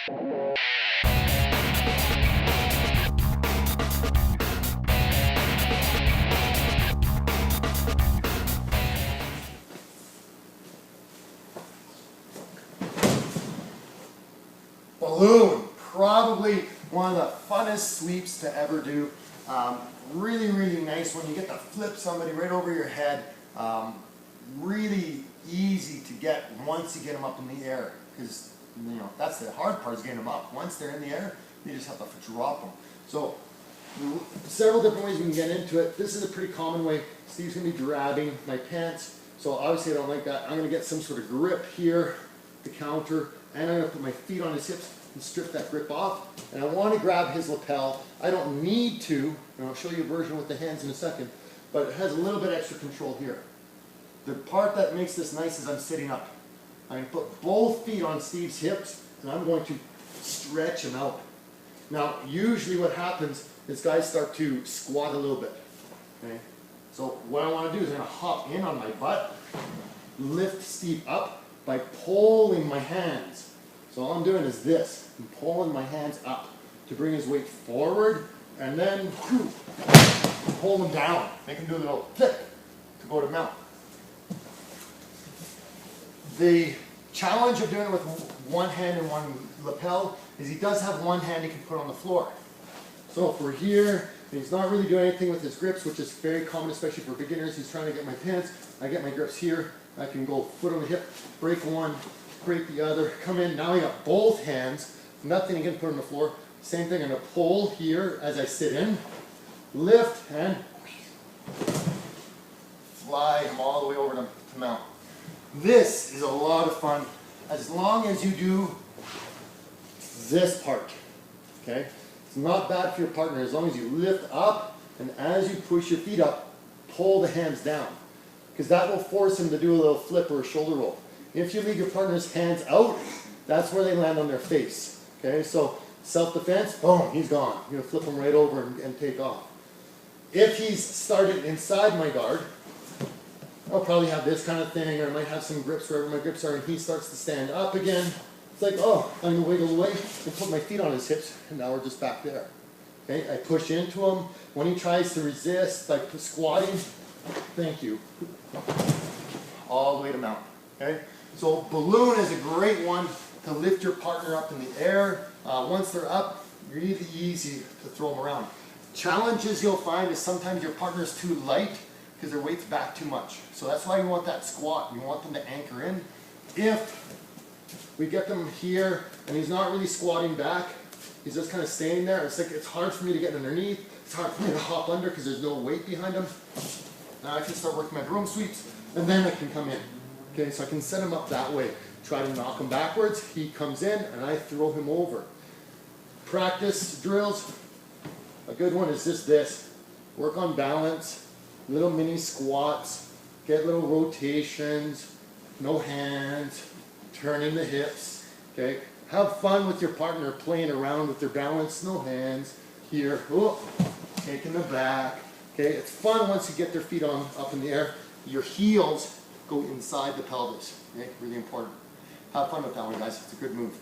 Balloon, probably one of the funnest sweeps to ever do. Really, really nice when you get to flip somebody right over your head. Really easy to get once you get them up in the air, because that's the hard part, is getting them up. Once they're in the air, you just have to drop them. So several different ways we can get into it. This is a pretty common way. Steve's going to be grabbing my pants, so obviously I don't like that. I'm going to get some sort of grip here, the counter, and I'm going to put my feet on his hips and strip that grip off. And I want to grab his lapel. I don't need to, and I'll show you a version with the hands in a second, but it has a little bit extra control here. The part that makes this nice is I'm sitting up. I'm going to put both feet on Steve's hips, and I'm going to stretch him out. Now, usually what happens is guys start to squat a little bit. Okay? So what I want to do is I'm going to hop in on my butt, lift Steve up by pulling my hands. So all I'm doing is this. I'm pulling my hands up to bring his weight forward, and then pull him down. Make him do a little flip to go to mount. The challenge of doing it with one hand and one lapel is he does have one hand he can put on the floor. So if we're here, and he's not really doing anything with his grips, which is very common, especially for beginners. He's trying to get my pants. I get my grips here. I can go foot on the hip, break one, break the other, come in. Now I got both hands, nothing again put on the floor. Same thing, I'm going to pull here as I sit in, lift, and fly him all the way over to mount. This is a lot of fun as long as you do this part, okay? It's not bad for your partner as long as you lift up, and as you push your feet up, pull the hands down, because that will force him to do a little flip or a shoulder roll. If you leave your partner's hands out, that's where they land on their face, okay? So self-defense, boom, he's gone. You're gonna flip him right over and take off. If he's started inside my guard, I'll probably have this kind of thing, or I might have some grips wherever my grips are, and he starts to stand up again. It's like, oh, I'm going to wiggle away and put my feet on his hips, and now we're just back there. Okay, I push into him. When he tries to resist by squatting, thank you, all the way to mount. Okay, so balloon is a great one to lift your partner up in the air. Once they're up, really easy to throw them around. Challenges you'll find is sometimes your partner's too light, because their weight's back too much. So that's why you want that squat. You want them to anchor in. If we get them here and he's not really squatting back, he's just kind of staying there, it's like it's hard for me to get underneath. It's hard for me to hop under because there's no weight behind him. Now I can start working my broom sweeps, and then I can come in. Okay, so I can set him up that way. Try to knock him backwards. He comes in, and I throw him over. Practice drills. A good one is just this. Work on balance. Little mini squats, get little rotations, no hands, turning the hips, okay? Have fun with your partner playing around with their balance, no hands, here, oh, taking the back, okay? It's fun once you get their feet up in the air. Your heels go inside the pelvis, okay? Really important. Have fun with that one, guys. It's a good move.